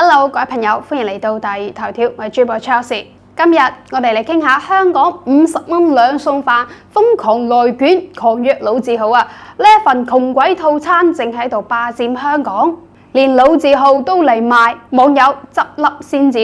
Hello， 各位朋友，歡迎嚟到第二頭條，我係主播 Chelsea。今日我哋嚟傾下香港50蚊兩餸飯瘋狂內卷，狂約老字號啊！呢一份窮鬼套餐正喺度霸佔香港，連老字號都嚟賣，網友執笠先兆。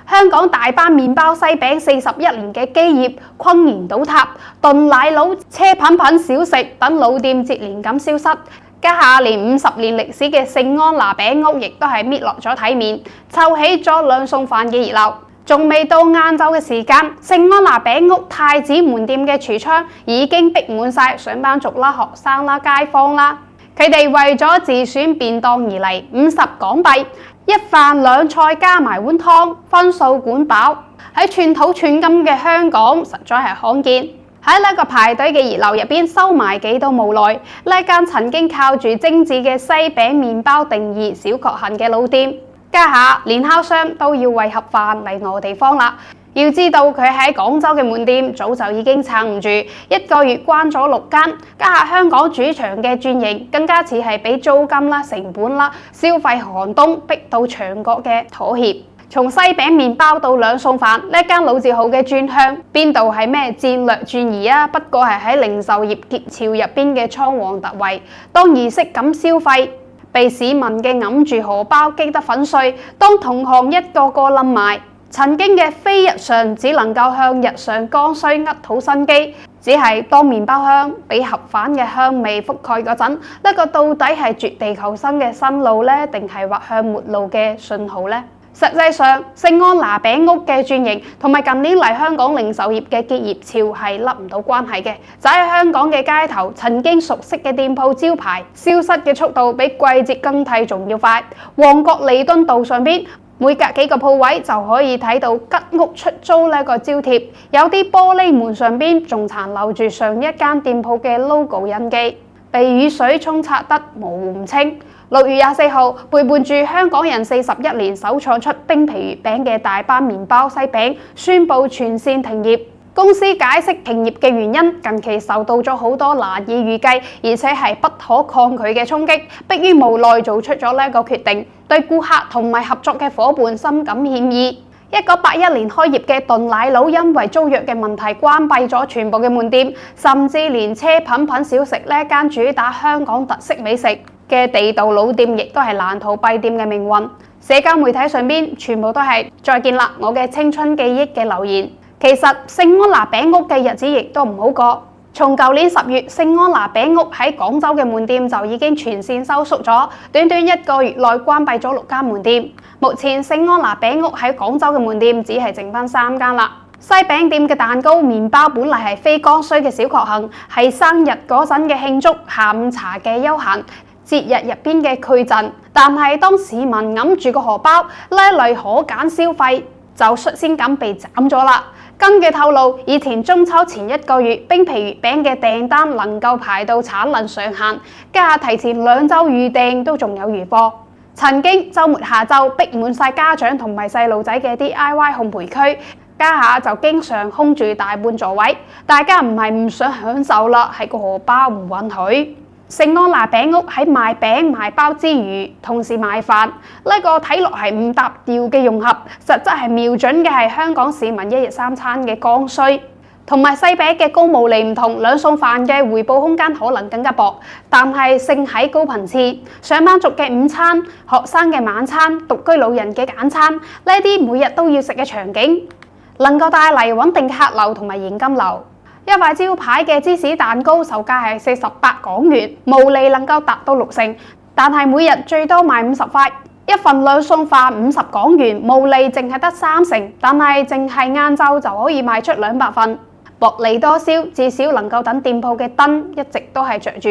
香港大班麵包西餅41年嘅基業轟然倒塌，燉奶佬、車品品小食等老店接連咁消失。家下連50年歷史嘅聖安娜餅屋亦都係搣落咗體面，湊起咗兩餸飯嘅熱鬧。仲未到晏晝嘅時間，聖安娜餅屋太子門店嘅櫥窗已經逼滿晒上班族啦、學生啦、街坊啦。佢哋為咗自選便當而嚟，50港幣一飯兩菜加埋碗湯，分數管飽。喺寸土寸金嘅香港，實在係罕見。喺呢個排隊嘅熱鬧入邊，收埋幾多無奈。呢間曾經靠住精緻嘅西餅麵包定義小確幸嘅老店，家下連烤箱都要為盒飯嚟挪地方啦。要知道佢喺廣州嘅門店早就已經撐唔住，1個月關咗6間。家下香港主場嘅轉型，更加似係俾租金啦、成本啦、消費寒冬逼到牆角嘅妥協。從西餅麵包到兩餸飯，呢間老字號嘅轉向，邊度係咩戰略轉移啊？不過係喺零售業熱潮入邊嘅倉皇突圍。當儀式感消費被市民嘅揞住荷包激得粉碎，當同行一個個冧埋，曾經嘅非日常只能夠向日常剛需扼土生機。只係當麵包香俾盒飯嘅香味覆蓋嗰陣，呢個到底係絕地求生嘅新路呢？定係滑向末路嘅信號呢？實際上，聖安娜餅屋嘅轉型同埋近年嚟香港零售業嘅結業潮係甩唔到關係嘅。就喺香港嘅街頭，曾經熟悉嘅店鋪招牌消失嘅速度比季節更替仲要快。旺角彌敦道上邊，每隔幾個鋪位就可以睇到吉屋出租呢個招貼，有啲玻璃門上邊仲殘留住上一間店鋪嘅 logo 印記，被雨水沖刷得模糊唔清。6月24號，陪伴住香港人41年首創出冰皮月餅嘅大班麵包西餅宣布全線停業。公司解釋停業嘅原因，近期受到咗好多難以預計而且係不可抗拒嘅衝擊，迫於無奈做出咗呢個決定，對顧客同埋合作嘅夥伴深感歉意。1981年開業嘅燉奶佬因為租約嘅問題關閉咗全部嘅門店，甚至連車品品小食呢間主打香港特色美食嘅地道老店，亦都係難逃閉店嘅命運。社交媒體上邊全部都係再見啦，我嘅青春記憶嘅留言。其實聖安娜餅屋嘅日子亦都唔好過。從舊年10月，聖安娜餅屋喺廣州嘅門店就已經全線收縮咗，短短1個月內關閉咗6間門店。目前聖安娜餅屋喺廣州嘅門店只係剩翻3間啦。西餅店嘅蛋糕、麵包本嚟係非剛需嘅小確幸，係生日嗰陣嘅慶祝、下午茶嘅休閒、節日入邊嘅饋贈，但係當市民揞住個荷包，呢類可揀消費就率先咁被斬咗啦。根據透露，以前中秋前1個月冰皮月餅嘅訂單能夠排到產能上限，家下提前2週預訂都仲有餘貨。曾經週末下晝逼滿晒家長同埋細路仔嘅 DIY 烘焙區，家下就經常空住大半座位。大家唔係唔想享受啦，係個荷包唔允許。聖安娜餅屋喺賣餅賣包之餘，同時賣飯，呢個睇落係唔搭調嘅融合，實質係瞄準嘅係香港市民一日3餐嘅剛需。同埋西餅嘅高毛利唔同，兩餸飯嘅回報空間可能更加薄，但係勝喺高頻次。上班族嘅午餐、學生嘅晚餐、獨居老人嘅簡餐，呢啲每日都要食嘅場景，能夠帶嚟穩定客流同埋現金流。一塊招牌嘅芝士蛋糕售價係48港元，毛利能夠達到60%，但係每日最多賣50塊。一份兩餸飯50港元，毛利淨係得30%，但係淨係晏晝就可以賣出200份，薄利多銷，至少能夠等店鋪嘅燈一直都係着住。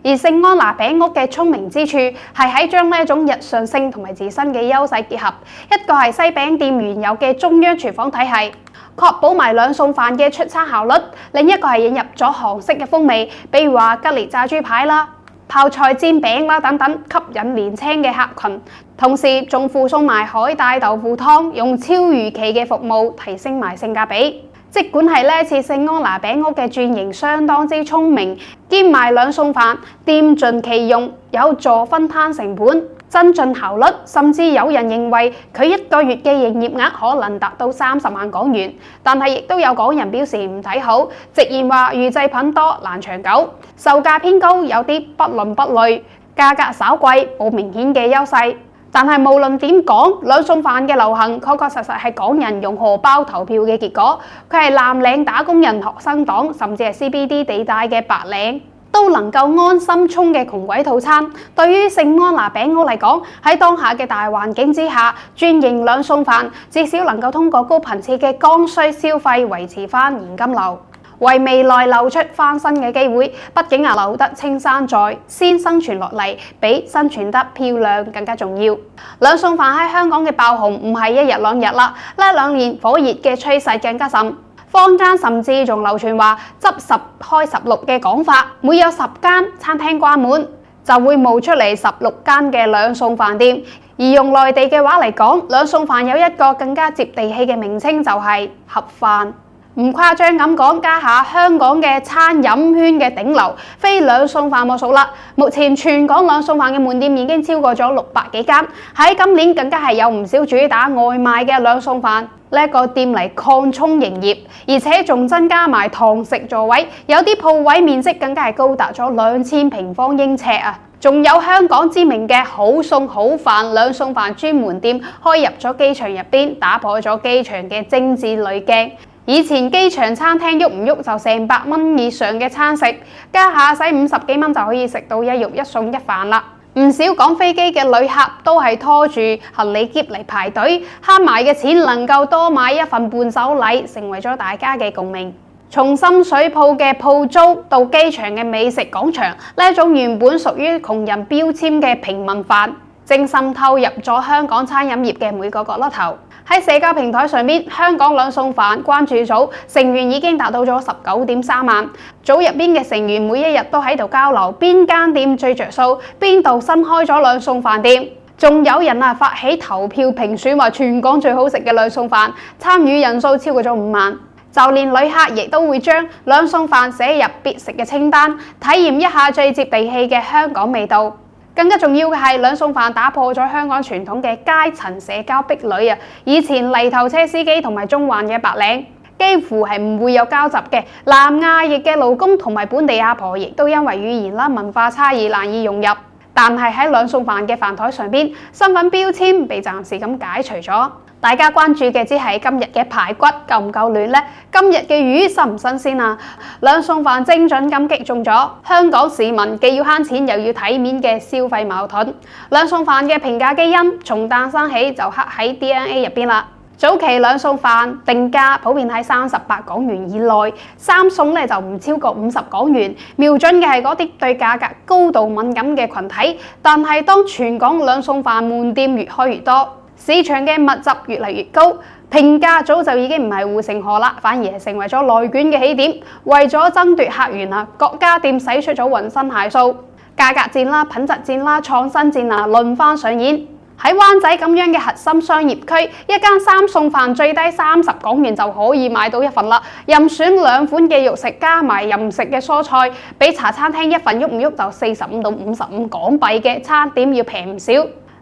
而聖安娜餅屋嘅聰明之處係喺將呢一種日常性同埋自身嘅優勢結合，一個係西餅店原有嘅中央廚房體系，確保埋兩餸飯嘅出餐效率；另一個係引入咗韓式嘅風味，比如話吉列炸豬排啦、泡菜煎餅啦等等，吸引年輕嘅客群。同時仲附送埋海帶豆腐湯，用超預期嘅服務提升埋性價比。即管係呢次聖安娜餅屋嘅轉型相當之聰明，兼賣兩餸飯，店盡其用，有助分攤成本。增進效率，甚至有人認為佢一個月嘅營業額可能達到30萬港元。但係亦都有港人表示唔睇好，直言話預製品多難長久，售價偏高，有啲不倫不類，價格稍貴，冇明顯嘅優勢。但係無論點講，兩餸飯嘅流行確確實實係港人用荷包投票嘅結果。佢係藍領打工人、學生黨，甚至係 CBD 地帶嘅白領都能夠安心衝嘅窮鬼套餐。對於聖安娜餅屋嚟講，喺當下嘅大環境之下，轉型兩餸飯至少能夠通過高頻次嘅剛需消費維持翻現金流，為未來留出翻身嘅機會。畢竟留得青山在，先生存落嚟比生存得漂亮更加重要。兩餸飯喺香港嘅爆紅唔係一日兩日啦，呢2年火熱嘅趨勢更加甚。坊間甚至仲流傳話執10開16嘅講法，每有10間餐廳關門，就會冒出嚟16間嘅兩餸飯店。而用內地嘅話嚟講，兩餸飯有一個更加接地氣嘅名稱，就係盒飯。唔誇張咁講，家下香港嘅餐飲圈嘅頂流，非兩餸飯莫屬啦。目前全港兩餸飯嘅門店已經超過咗600幾間，喺今年更加係有唔少主打外賣嘅兩餸飯呢個店嚟擴充營業，而且仲增加埋堂食座位，有啲鋪位面積更加係高達咗2000平方英尺啊！仲有香港知名嘅好餸好飯兩餸飯專門店開入咗機場入邊，打破咗機場嘅精緻濾鏡。以前機場餐廳喐唔喐就成100蚊以上嘅餐食，家下使50幾蚊就可以食到一肉一餸一飯啦。唔少趕飛機嘅旅客都係拖住行李篋嚟排隊，慳埋嘅錢能夠多買一份伴手禮，成為咗大家嘅共鳴。從深水埗嘅鋪租到機場嘅美食廣場，呢一種原本屬於窮人標籤嘅平民飯，正滲透入咗香港餐飲業嘅每個角落頭。喺社交平台上邊，香港兩餸飯關注組成員已經達到咗19.3萬。組入邊嘅成員每一日都喺度交流邊間店最着數，邊度新開咗兩餸飯店。仲有人發起投票評選，話全港最好食嘅兩餸飯，參與人數超過咗5萬。就連旅客亦都會將兩餸飯寫入必食嘅清單，體驗一下最接地氣嘅香港味道。更加重要嘅係，兩餸飯打破咗香港傳統嘅階層社交壁壘啊！以前泥頭車司機同埋中環嘅白領幾乎係唔會有交集嘅，南亞裔嘅勞工同埋本地阿婆亦都因為語言啦、文化差異難以融入。但係喺兩餸飯嘅飯台上邊，身份標籤被暫時咁解除咗。大家關注嘅只係今日嘅排骨夠唔夠嫩呢？今日嘅魚新唔新鮮啊？兩餸飯精準咁擊中咗香港市民既要慳錢又要體面嘅消費矛盾。兩餸飯嘅平價基因從誕生起就刻喺 DNA 入邊啦。早期兩餸飯定價普遍喺38港元以內，三餸咧就唔超過50港元，瞄準嘅係嗰啲對價格高度敏感嘅群體。但係當全港兩餸飯門店越開越多，市場嘅密集越嚟越高，平價早就已經唔係護城河啦，反而係成為咗內卷嘅起點。為咗爭奪客源啊，各家店使出咗渾身解數，價格戰啦、品質戰啦、創新戰啊，輪番上演。喺灣仔咁樣嘅核心商業區，一間三餸飯最低30港元就可以買到一份啦。任選2款嘅肉食加埋任食嘅蔬菜，比茶餐廳一份喐唔喐就45到55港幣嘅餐點要平唔少。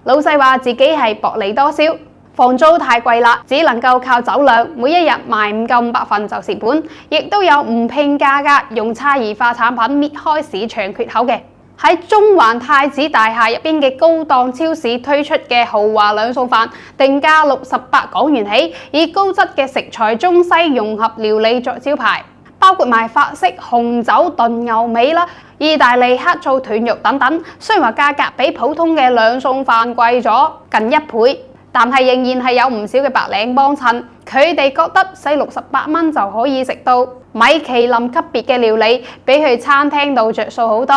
老細話自己係薄利多銷，房租太貴啦，只能夠靠走量，每一日賣唔夠500份就蝕本。亦都有唔拼價格，用差異化產品搣開市場缺口嘅。喺中環太子大廈入邊嘅高檔超市推出嘅豪華兩餸飯，定價68港元起，以高質嘅食材中西融合料理作招牌，包括埋法式紅酒燉牛尾啦、意大利黑醋斷肉等等。雖然話價格比普通嘅兩餸飯貴咗近1倍，但係仍然係有唔少嘅白領幫襯，佢哋覺得使68蚊就可以食到米其林級別嘅料理，比去餐廳度着數好多。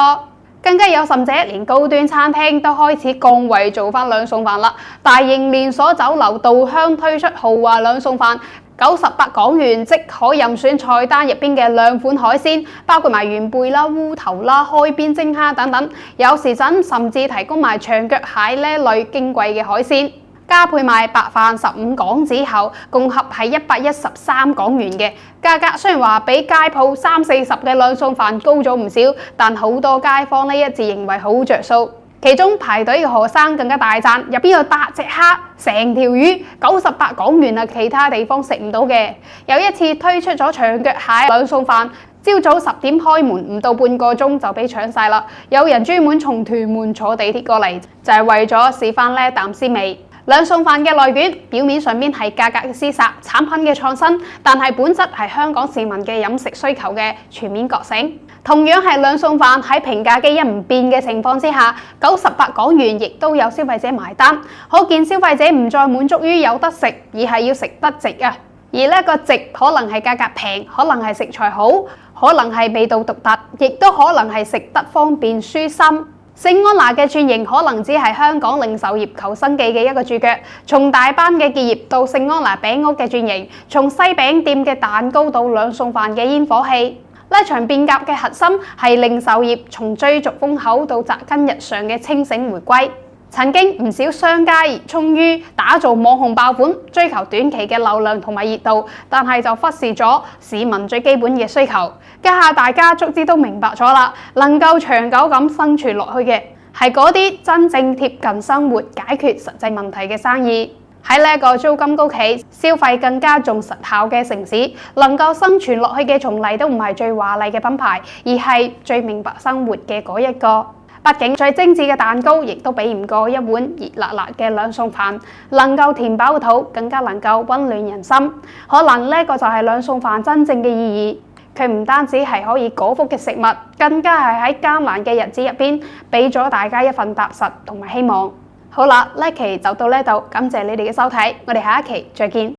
更加有甚者，連高端餐廳都開始降位做翻兩餸飯啦。大型連鎖酒樓稻香推出豪華兩餸飯，98港元即可任選菜單入邊嘅2款海鮮，包括埋元貝啦、烏頭啦、海邊蒸蝦等等。有時陣甚至提供埋長腳蟹呢類矜貴嘅海鮮。加配埋白飯15港紙後，共合係113港元嘅價格。雖然話比街鋪30-40嘅兩餸飯高咗唔少，但好多街坊呢一致認為好着數。其中排隊嘅學生更加大讚，入邊有8隻蝦、成條魚，98港元啊！其他地方食唔到嘅。有一次推出咗長腳蟹兩餸飯，朝早10點開門，唔到半個鐘就俾搶晒啦。有人專門從屯門坐地鐵過嚟，就係為咗試翻呢一啖鮮味。兩餸飯嘅內卷表面上面係價格嘅廝殺、產品嘅創新，但係本質係香港市民嘅飲食需求嘅全面覺醒。同樣係兩餸飯喺評價基因唔變嘅情況之下，98港元亦都有消費者埋單，可見消費者唔再滿足於有得食，而係要食得值啊！而呢個值可能係價格平，可能係食材好，可能係味道獨特，亦都可能係食得方便舒心。聖安娜嘅轉型可能只係香港零售業求生記嘅一個注腳，從大班嘅結業到聖安娜餅屋嘅轉型，從西餅店嘅蛋糕到兩餸飯嘅煙火氣，呢場變革嘅核心係零售業從追逐風口到扎根日常嘅清醒回歸。曾經唔少商家熱衷於打造網紅爆款，追求短期嘅流量同埋熱度，但係就忽視咗市民最基本嘅需求。家下大家足之都明白咗啦，能夠長久咁生存落去嘅係嗰啲真正貼近生活、解決實際問題嘅生意。喺呢一個租金高企、消費更加重實效嘅城市，能夠生存落去嘅從嚟都唔係最華麗嘅品牌，而係最明白生活嘅嗰一個。畢竟最精緻嘅蛋糕，亦都比唔過一碗熱辣辣嘅兩餸飯，能夠填飽肚，更加能夠溫暖人心。可能呢個就係兩餸飯真正嘅意義，佢唔單止係可以果腹嘅食物，更加係喺艱難嘅日子入邊，俾咗大家一份踏實同埋希望。好啦，呢期就到呢度，感謝你哋嘅收睇，我哋下一期再見。